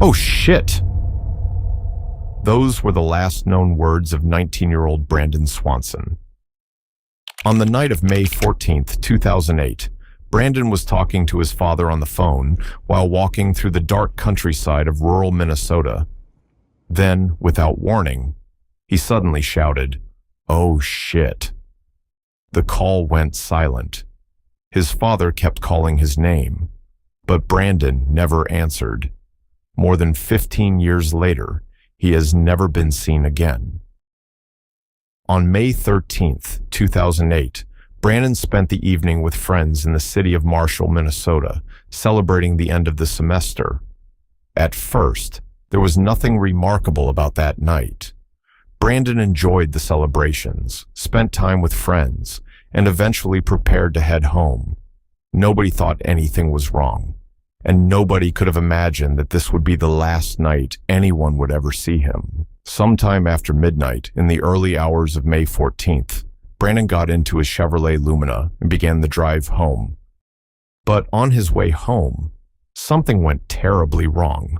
"Oh shit!" Those were the last known words of 19-year-old Brandon Swanson. On the night of May 14th, 2008, Brandon was talking to his father on the phone while walking through the dark countryside of rural Minnesota. Then, without warning, he suddenly shouted, "Oh shit." The call went silent. His father kept calling his name, but Brandon never answered. More than 15 years later, he has never been seen again. On May 13th, 2008, Brandon spent the evening with friends in the city of Marshall, Minnesota, celebrating the end of the semester. At first, there was nothing remarkable about that night. Brandon enjoyed the celebrations, spent time with friends, and eventually prepared to head home. Nobody thought anything was wrong, and nobody could have imagined that this would be the last night anyone would ever see him. Sometime after midnight, in the early hours of May 14th, Brandon got into his Chevrolet Lumina and began the drive home. But on his way home, something went terribly wrong.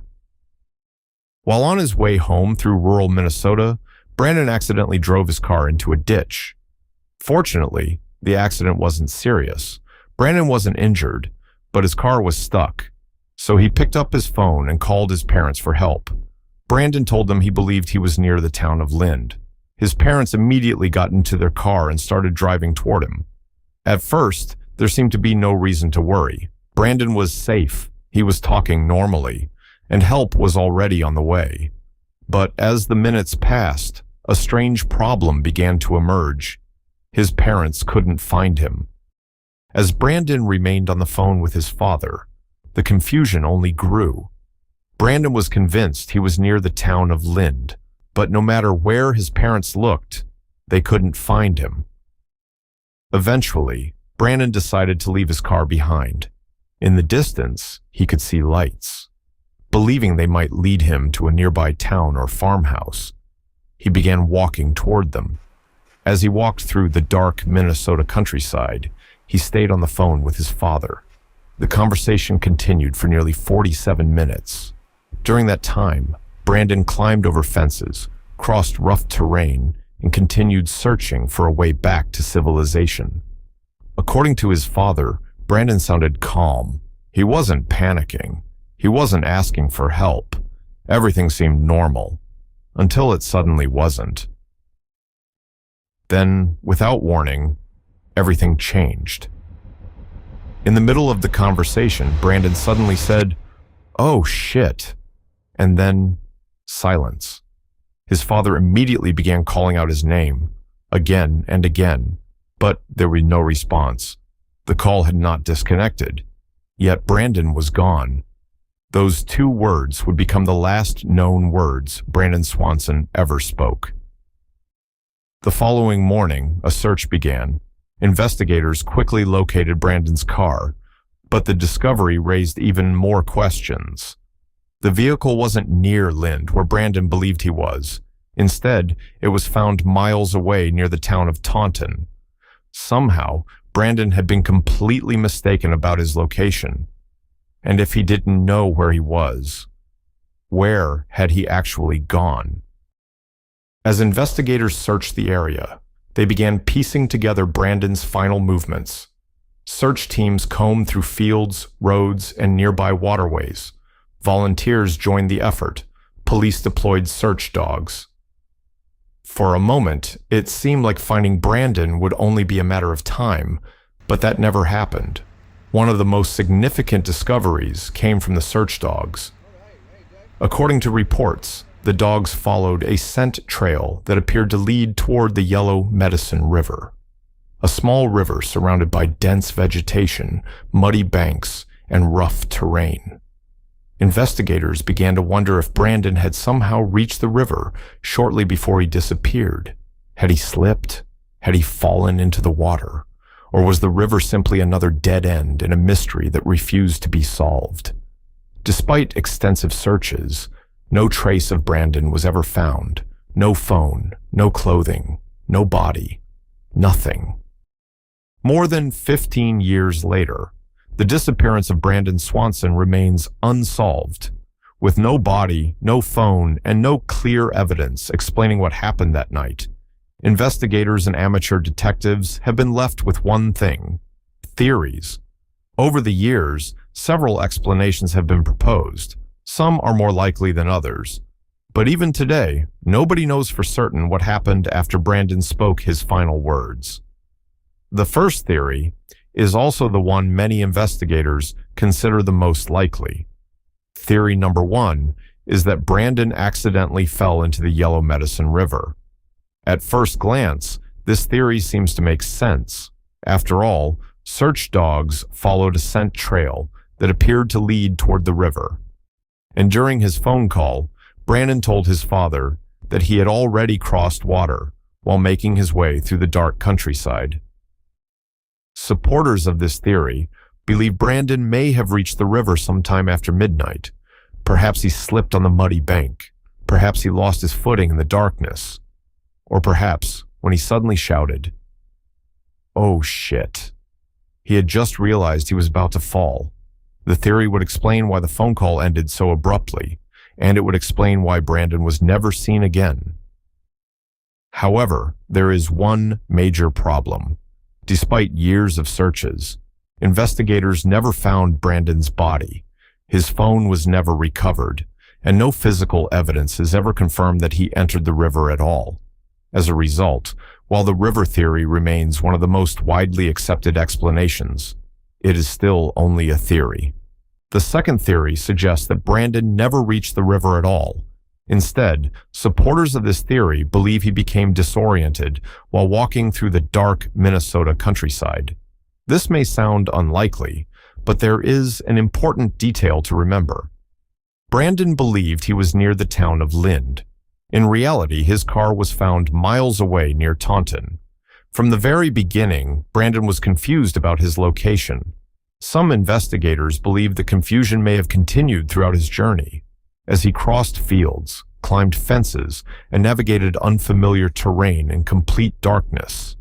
While on his way home through rural Minnesota, Brandon accidentally drove his car into a ditch. Fortunately, the accident wasn't serious. Brandon wasn't injured, but his car was stuck. So he picked up his phone and called his parents for help. Brandon told them he believed he was near the town of Lind. His parents immediately got into their car and started driving toward him. At first, there seemed to be no reason to worry. Brandon was safe, he was talking normally, and help was already on the way. But as the minutes passed, a strange problem began to emerge. His parents couldn't find him. As Brandon remained on the phone with his father, the confusion only grew. Brandon was convinced he was near the town of Lind, but no matter where his parents looked, they couldn't find him. Eventually, Brandon decided to leave his car behind. In the distance, he could see lights. Believing they might lead him to a nearby town or farmhouse, he began walking toward them. As he walked through the dark Minnesota countryside, he stayed on the phone with his father. The conversation continued for nearly 47 minutes. During that time, Brandon climbed over fences, crossed rough terrain, and continued searching for a way back to civilization. According to his father, Brandon sounded calm. He wasn't panicking. He wasn't asking for help. Everything seemed normal, until it suddenly wasn't. Then, without warning, everything changed. In the middle of the conversation, Brandon suddenly said, "Oh shit," and then silence. His father immediately began calling out his name, again and again, but there was no response. The call had not disconnected, yet Brandon was gone. Those two words would become the last known words Brandon Swanson ever spoke. The following morning, a search began. Investigators quickly located Brandon's car, but the discovery raised even more questions. The vehicle wasn't near Lind, where Brandon believed he was. Instead, it was found miles away near the town of Taunton. Somehow, Brandon had been completely mistaken about his location. And if he didn't know where he was, where had he actually gone? As investigators searched the area, they began piecing together Brandon's final movements. Search teams combed through fields, roads, and nearby waterways. Volunteers joined the effort. Police deployed search dogs. For a moment, it seemed like finding Brandon would only be a matter of time, but that never happened. One of the most significant discoveries came from the search dogs. According to reports, the dogs followed a scent trail that appeared to lead toward the Yellow Medicine River, a small river surrounded by dense vegetation, muddy banks, and rough terrain. Investigators began to wonder if Brandon had somehow reached the river shortly before he disappeared. Had he slipped? Had he fallen into the water? Or was the river simply another dead end in a mystery that refused to be solved? Despite extensive searches, no trace of Brandon was ever found. No phone, no clothing, no body, nothing. More than 15 years later, the disappearance of Brandon Swanson remains unsolved. With no body, no phone, and no clear evidence explaining what happened that night, investigators and amateur detectives have been left with one thing: theories. Over the years, several explanations have been proposed. Some are more likely than others. But even today, nobody knows for certain what happened after Brandon spoke his final words. The first theory is also the one many investigators consider the most likely. Theory number 1 is that Brandon accidentally fell into the Yellow Medicine River. At first glance, this theory seems to make sense. After all, search dogs followed a scent trail that appeared to lead toward the river. And during his phone call, Brandon told his father that he had already crossed water while making his way through the dark countryside. Supporters of this theory believe Brandon may have reached the river sometime after midnight. Perhaps he slipped on the muddy bank. Perhaps he lost his footing in the darkness. Or perhaps when he suddenly shouted, "Oh shit," he had just realized he was about to fall. The theory would explain why the phone call ended so abruptly, and it would explain why Brandon was never seen again. However, there is one major problem. Despite years of searches, investigators never found Brandon's body. His phone was never recovered, and no physical evidence has ever confirmed that he entered the river at all. As a result, while the river theory remains one of the most widely accepted explanations, it is still only a theory. The second theory suggests that Brandon never reached the river at all. Instead, supporters of this theory believe he became disoriented while walking through the dark Minnesota countryside. This may sound unlikely, but there is an important detail to remember. Brandon believed he was near the town of Lind. In reality, his car was found miles away near Taunton. From the very beginning, Brandon was confused about his location. Some investigators believe the confusion may have continued throughout his journey. As he crossed fields, climbed fences, and navigated unfamiliar terrain in complete darkness,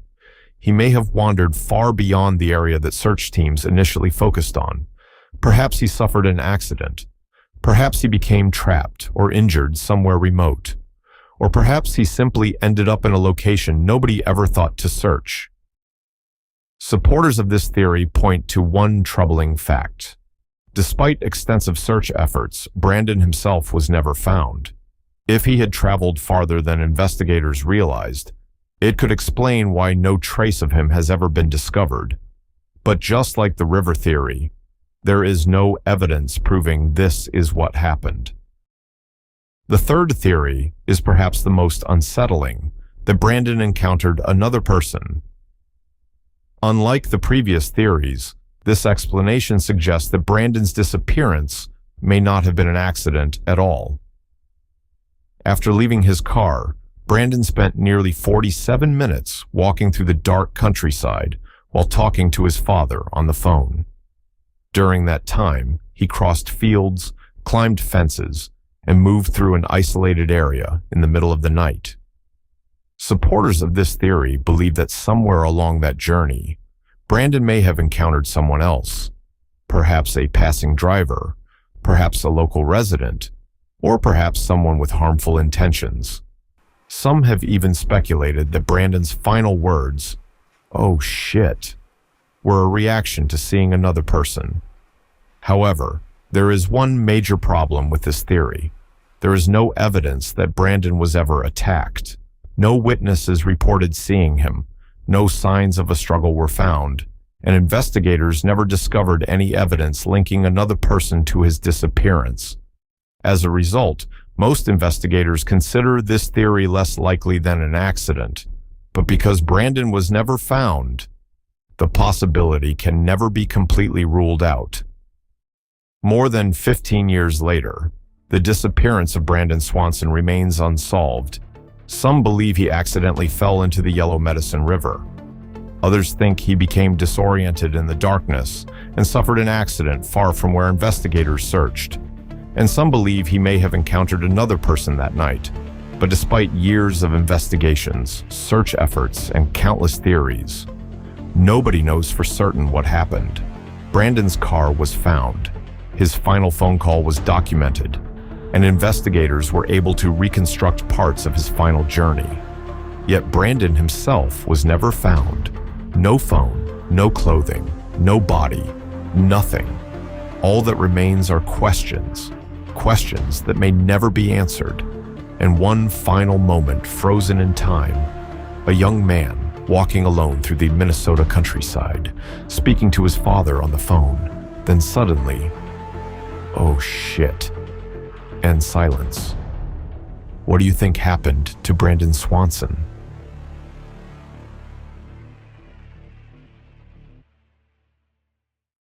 he may have wandered far beyond the area that search teams initially focused on. Perhaps he suffered an accident. Perhaps he became trapped or injured somewhere remote. Or perhaps he simply ended up in a location nobody ever thought to search. Supporters of this theory point to one troubling fact. Despite extensive search efforts, Brandon himself was never found. If he had traveled farther than investigators realized, it could explain why no trace of him has ever been discovered. But just like the river theory, there is no evidence proving this is what happened. The third theory is perhaps the most unsettling, that Brandon encountered another person. Unlike the previous theories, this explanation suggests that Brandon's disappearance may not have been an accident at all. After leaving his car, Brandon spent nearly 47 minutes walking through the dark countryside while talking to his father on the phone. During that time, he crossed fields, climbed fences, and moved through an isolated area in the middle of the night. Supporters of this theory believe that somewhere along that journey, Brandon may have encountered someone else, perhaps a passing driver, perhaps a local resident, or perhaps someone with harmful intentions. Some have even speculated that Brandon's final words, "Oh shit," were a reaction to seeing another person. However, there is one major problem with this theory. There is no evidence that Brandon was ever attacked. No witnesses reported seeing him. No signs of a struggle were found, and investigators never discovered any evidence linking another person to his disappearance. As a result, most investigators consider this theory less likely than an accident. But because Brandon was never found, the possibility can never be completely ruled out. More than 15 years later, the disappearance of Brandon Swanson remains unsolved. Some believe he accidentally fell into the Yellow Medicine River. Others think he became disoriented in the darkness and suffered an accident far from where investigators searched. And some believe he may have encountered another person that night. But despite years of investigations, search efforts, and countless theories, nobody knows for certain what happened. Brandon's car was found. His final phone call was documented, and investigators were able to reconstruct parts of his final journey. Yet Brandon himself was never found. No phone, no clothing, no body, nothing. All that remains are questions, questions that may never be answered. And one final moment frozen in time, a young man walking alone through the Minnesota countryside, speaking to his father on the phone. Then suddenly, oh shit, and silence. What do you think happened to Brandon Swanson?